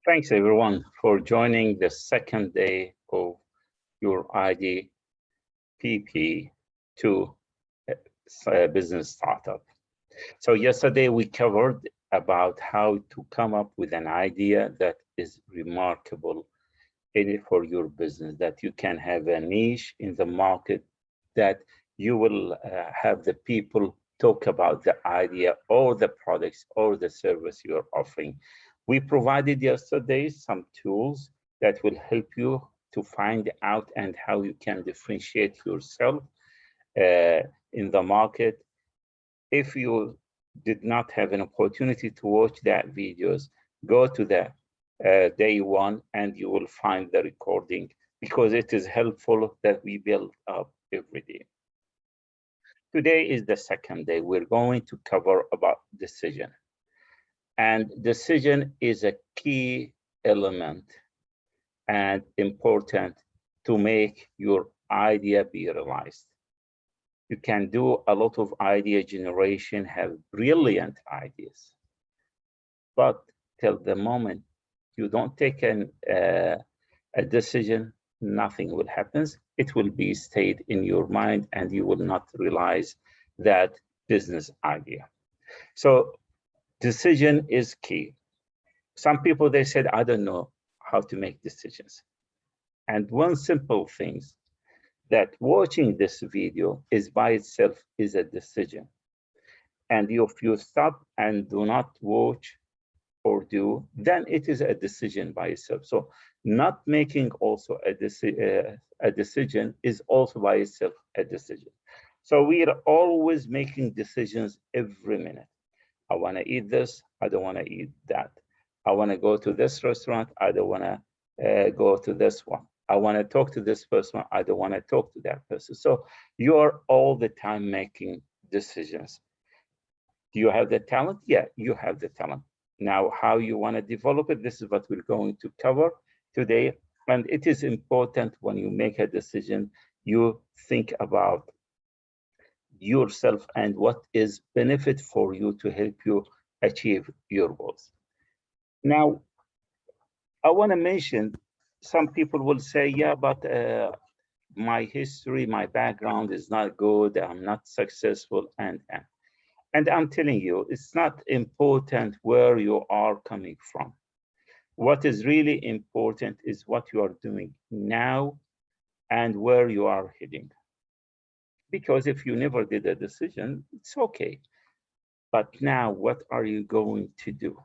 Thanks everyone for joining the second day of your IDPP to business startup. So yesterday we covered about how to come up with an idea that is remarkable for your business, that you can have a niche in the market, that you will have the people talk about the idea or the products or the service you're offering. We provided yesterday some tools that will help you to find out and how you can differentiate yourself in the market. If you did not have an opportunity to watch that videos, go to the day one and you will find the recording, because it is helpful that we build up every day. Today is the second day. We're going to cover about decision. And decision is a key element and important to make your idea be realized. You can do a lot of idea generation, have brilliant ideas, but till the moment you don't take a decision, nothing will happen. It will be stayed in your mind and you will not realize that business idea. So decision is key. Some people, they said, I don't know how to make decisions. And one simple thing, that watching this video is by itself is a decision. And if you stop and do not watch or do, then it is a decision by itself. So not making also a decision is also by itself a decision. So we are always making decisions every minute. I want to eat this, I don't want to eat that. I want to go to this restaurant, I don't want to go to this one. I want to talk to this person, I don't want to talk to that person. So you are all the time making decisions. Do you have the talent? Yeah, you have the talent. Now, how you want to develop it, this is what we're going to cover today. And it is important when you make a decision, you think about yourself and what is benefit for you to help you achieve your goals. Now, I want to mention, some people will say, yeah, but my history, my background is not good, I'm not successful, and I'm telling you, it's not important where you are coming from. What is really important is what you are doing now and where you are heading. Because if you never did a decision, it's okay. But now, what are you going to do?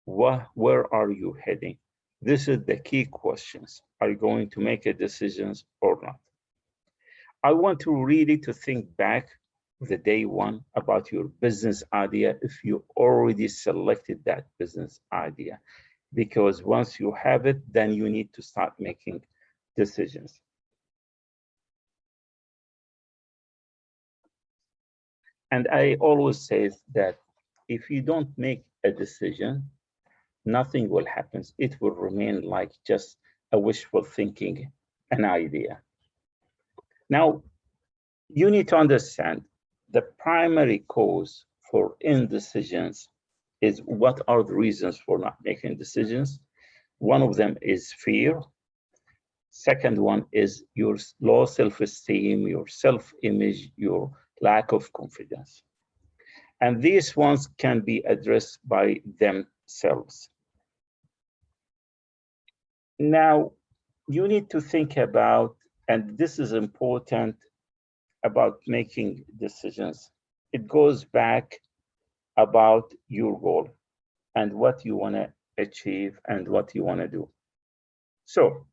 Where are you heading? This is the key questions. Are you going to make a decisions or not? I want to really to think back the day one about your business idea if you already selected that business idea. Because once you have it, then you need to start making decisions. And I always say that if you don't make a decision, nothing will happen. It will remain like just a wishful thinking, an idea. Now, you need to understand the primary cause for indecisions is what are the reasons for not making decisions. One of them is fear. Second one is your low self-esteem, your self-image, your lack of confidence. And these ones can be addressed by themselves. Now, you need to think about, and this is important about making decisions. It goes back about your goal and what you want to achieve and what you want to do. So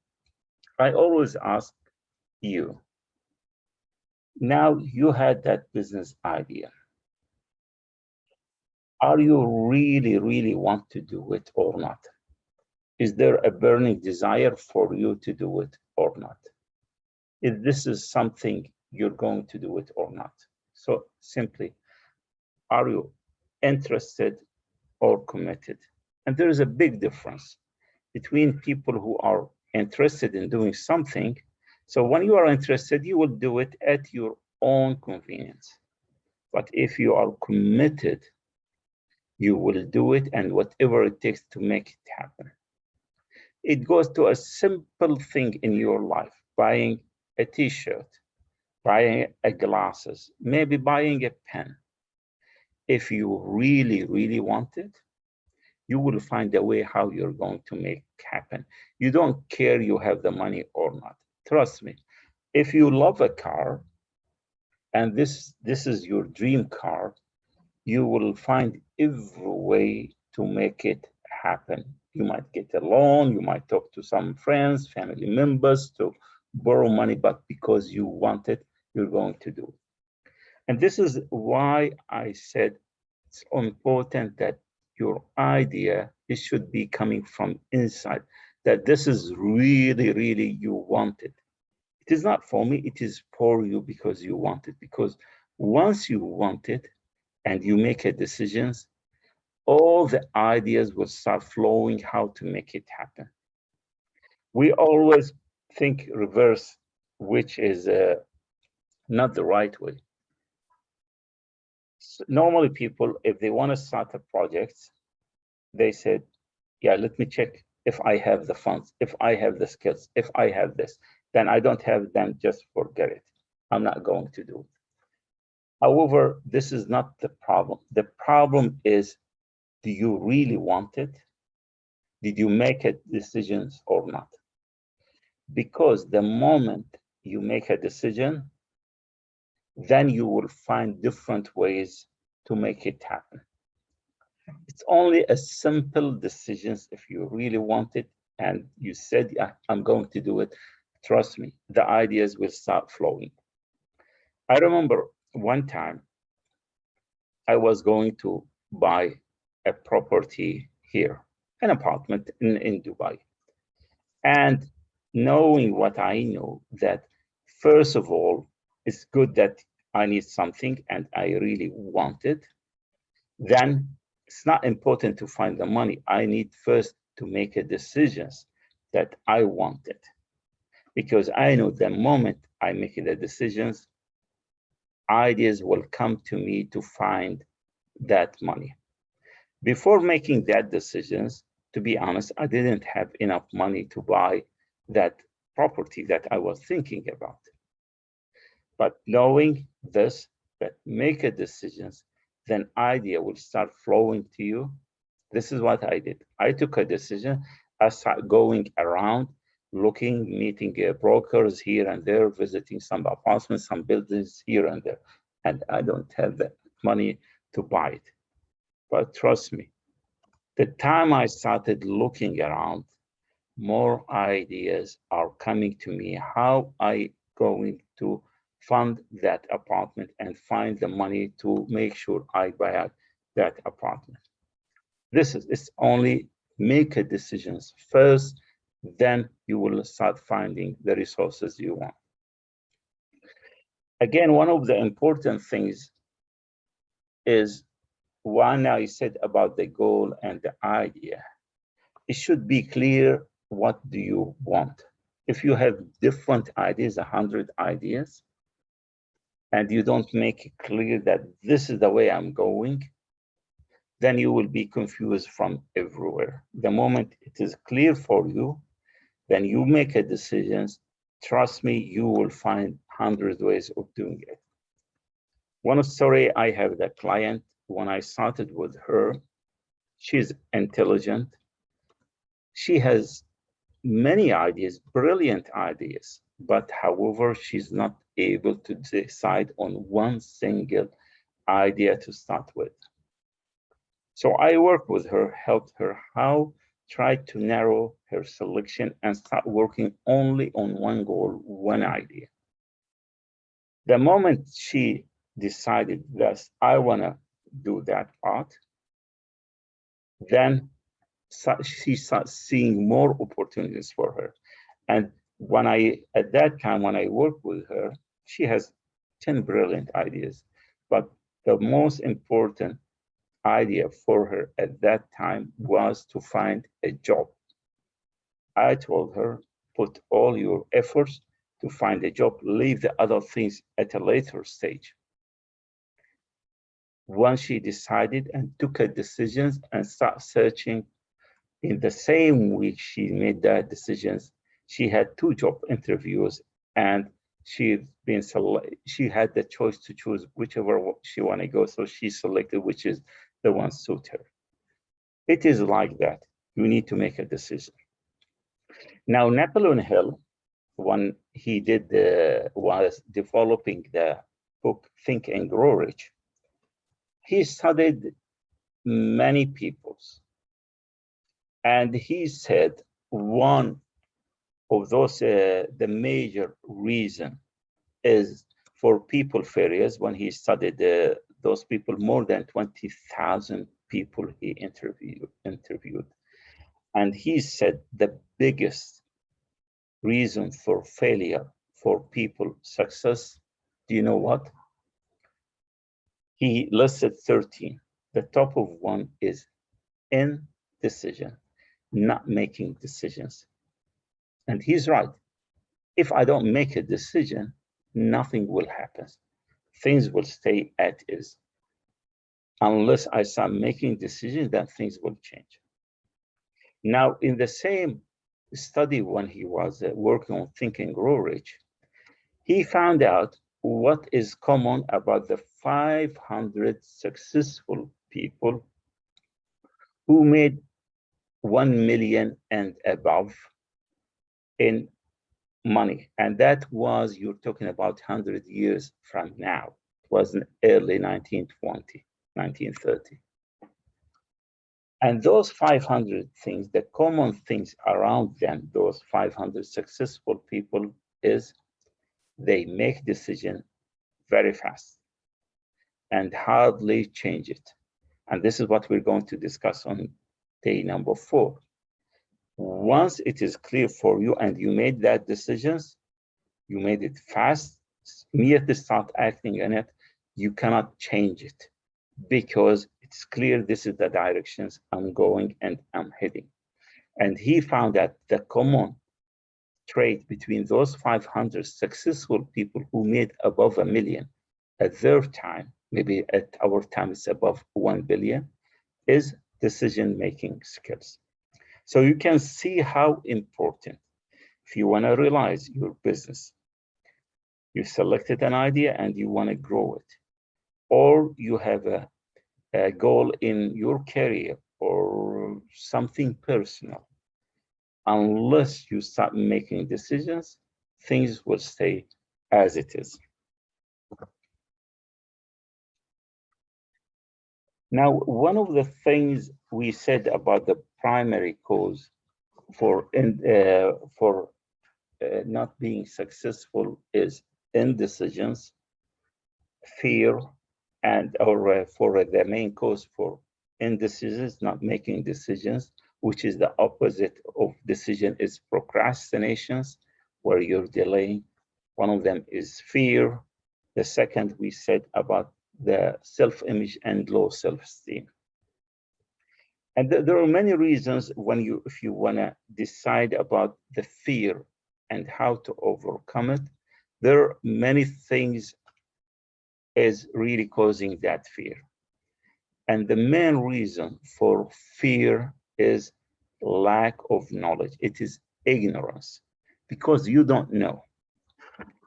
I always ask you, now you had that business idea. Are you really want to do it or not? Is there a burning desire for you to do it or not? If this is something you're going to do it or not. So simply, are you interested or committed? And there is a big difference between people who are interested in doing something. So when you are interested, you will do it at your own convenience. But if you are committed, you will do it, and whatever it takes to make it happen. It goes to a simple thing in your life, buying a t-shirt, buying a glasses, maybe buying a pen. If you really, really want it, you will find a way how you're going to make it happen. You don't care you have the money or not. Trust me. If you love a car and this is your dream car, you will find every way to make it happen. You might get a loan, you might talk to some friends, family members to borrow money, but because you want it, you're going to do it. And this is why I said it's important that your idea, it should be coming from inside, that this is really, really you want it. It is not for me, it is for you because you want it. Because once you want it and you make a decision, all the ideas will start flowing how to make it happen. We always think reverse, which is not the right way. So normally people, if they want to start a project, they said, yeah, let me check if I have the funds, if I have the skills, if I have this, then I don't have them, just forget it. I'm not going to do it. However, this is not the problem. The problem is, do you really want it? Did you make a decision or not? Because the moment you make a decision, then you will find different ways to make it happen. It's only a simple decisions. If you really want it and you said, yeah, I'm going to do it, trust me, the ideas will start flowing. I remember one time I was going to buy a property here, an apartment in Dubai. And knowing what I know, that first of all, it's good that I need something and I really want it. Then it's not important to find the money. I need first to make a decision that I want it. Because I know the moment I make the decisions, ideas will come to me to find that money. Before making that decisions, to be honest, I didn't have enough money to buy that property that I was thinking about. But knowing this, that make a decisions, then idea will start flowing to you. This is what I did. I took a decision. I started going around, looking, meeting brokers here and there, visiting some apartments, some buildings here and there. And I don't have the money to buy it. But trust me, the time I started looking around, more ideas are coming to me. How I going to fund that apartment and find the money to make sure I buy that apartment. This is, it's only make a decisions first, then you will start finding the resources you want. Again, one of the important things is one I said about the goal and the idea. It should be clear, what do you want? If you have different ideas, 100 ideas, and you don't make it clear that this is the way I'm going, then you will be confused from everywhere. The moment it is clear for you, then you make a decision. Trust me, you will find 100 ways of doing it. One story I have, the client, when I started with her, she's intelligent. She has many ideas, brilliant ideas, but however, she's not able to decide on one single idea to start with. So I worked with her, helped her how try to narrow her selection and start working only on one goal, one idea. The moment she decided that I want to do that part, then she starts seeing more opportunities for her. And when at that time, when I worked with her, she has 10 brilliant ideas. But the most important idea for her at that time was to find a job. I told her, put all your efforts to find a job, leave the other things at a later stage. Once she decided and took her decisions and start searching, in the same week she made that decisions, she had 2 job interviews, and she had the choice to choose whichever she want to go. So she selected which is the one suit her. It is like that. You need to make a decision. Now, Napoleon Hill, when he was developing the book Think and Grow Rich, he studied many peoples, and he said one of those, the major reason is for people failures. When he studied those people, more than 20,000 people he interviewed. And he said the biggest reason for failure for people success, do you know what? He listed 13. The top of one is indecision, not making decisions. And he's right. If I don't make a decision, nothing will happen. Things will stay as is. Unless I start making decisions, then things will change. Now, in the same study, when he was working on Think and Grow Rich, he found out what is common about the 500 successful people who made 1 million and above in money. And that was, you're talking about 100 years from now. It was in early 1920, 1930. And those 500 things, the common things around them, those 500 successful people, is they make decision very fast and hardly change it. And this is what we're going to discuss on day number 4. Once it is clear for you and you made that decisions, you made it fast, immediately start acting on it, you cannot change it because it's clear this is the directions I'm going and I'm heading. And he found that the common trait between those 500 successful people who made above 1 million at their time, maybe at our time it's above 1 billion, is decision-making skills. So you can see how important, if you want to realize your business, you selected an idea and you want to grow it, or you have a goal in your career or something personal, unless you start making decisions, things will stay as it is. Now, one of the things we said about the primary cause for not being successful is indecisions, fear, and or for the main cause for indecisions, not making decisions, which is the opposite of decision, is procrastinations, where you're delaying. One of them is fear. The second we said about the self-image and low self-esteem. And there are many reasons when if you want to decide about the fear and how to overcome it, there are many things is really causing that fear. And the main reason for fear is lack of knowledge. It is ignorance, because you don't know.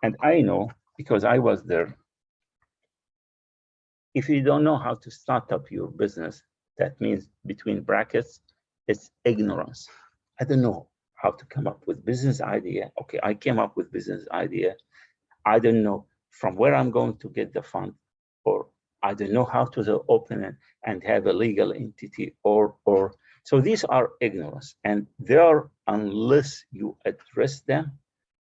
And I know because I was there. If you don't know how to start up your business, that means between brackets, it's ignorance. I don't know how to come up with business idea. Okay, I came up with business idea. I don't know from where I'm going to get the fund, or I don't know how to open it and have a legal entity, or so these are ignorance, and they are, unless you address them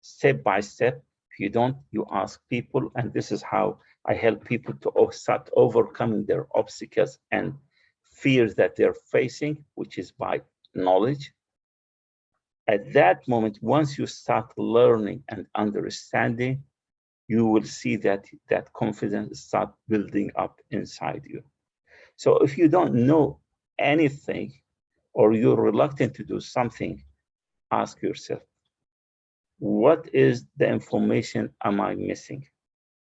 step by step. If you don't, you ask people, and this is how I help people to start overcoming their obstacles and fears that they're facing, which is by knowledge. At that moment, once you start learning and understanding, you will see that confidence start building up inside you. So if you don't know anything, or you're reluctant to do something, ask yourself, what is the information am I missing?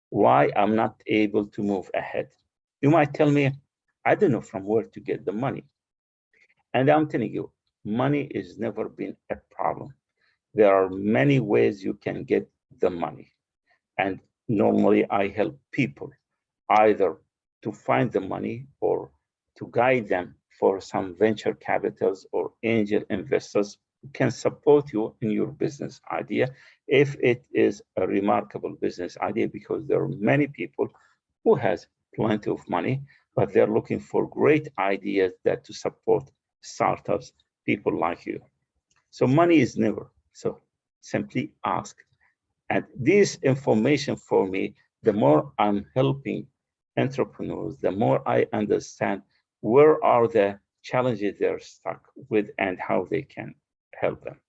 Why I'm not able to move ahead? You might tell me, I don't know from where to get the money. And I'm telling you, money has never been a problem. There are many ways you can get the money. And normally I help people either to find the money or to guide them for some venture capitals or angel investors who can support you in your business idea if it is a remarkable business idea, because there are many people who has plenty of money, but they're looking for great ideas that to support startups, people like you. So money is never. So simply ask. And this information for me, the more I'm helping entrepreneurs, the more I understand where are the challenges they're stuck with and how they can help them.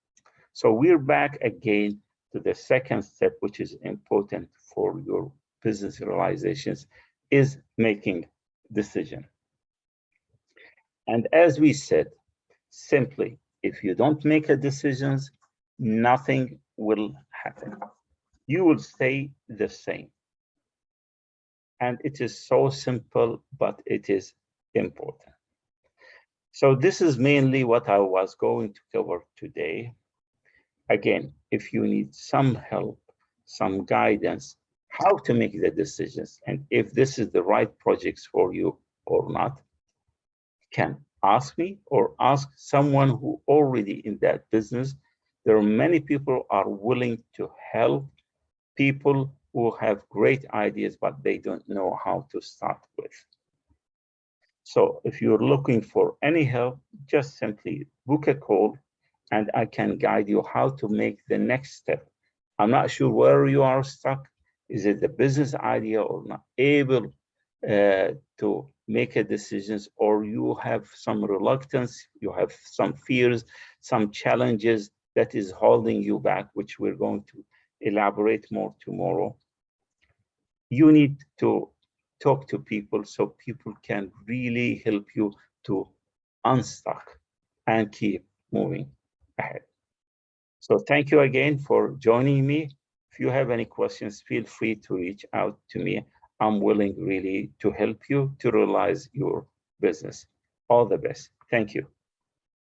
So we're back again to the second step, which is important for your business realizations, is making decision. And as we said, simply, if you don't make a decisions, nothing will happen. You will stay the same. And it is so simple, but it is important. So this is mainly what I was going to cover today. Again, if you need some help, some guidance, how to make the decisions, and if this is the right projects for you or not, can ask me or ask someone who already in that business. There are many people are willing to help people who have great ideas, but they don't know how to start with. So if you're looking for any help, just simply book a call and I can guide you how to make the next step. I'm not sure where you are stuck. Is it the business idea or not able to make a decisions, or you have some reluctance, you have some fears, some challenges that is holding you back, which we're going to elaborate more tomorrow. You need to talk to people so people can really help you to unstuck and keep moving ahead. So thank you again for joining me. If you have any questions, feel free to reach out to me. I'm willing really to help you to realize your business. All the best. Thank you.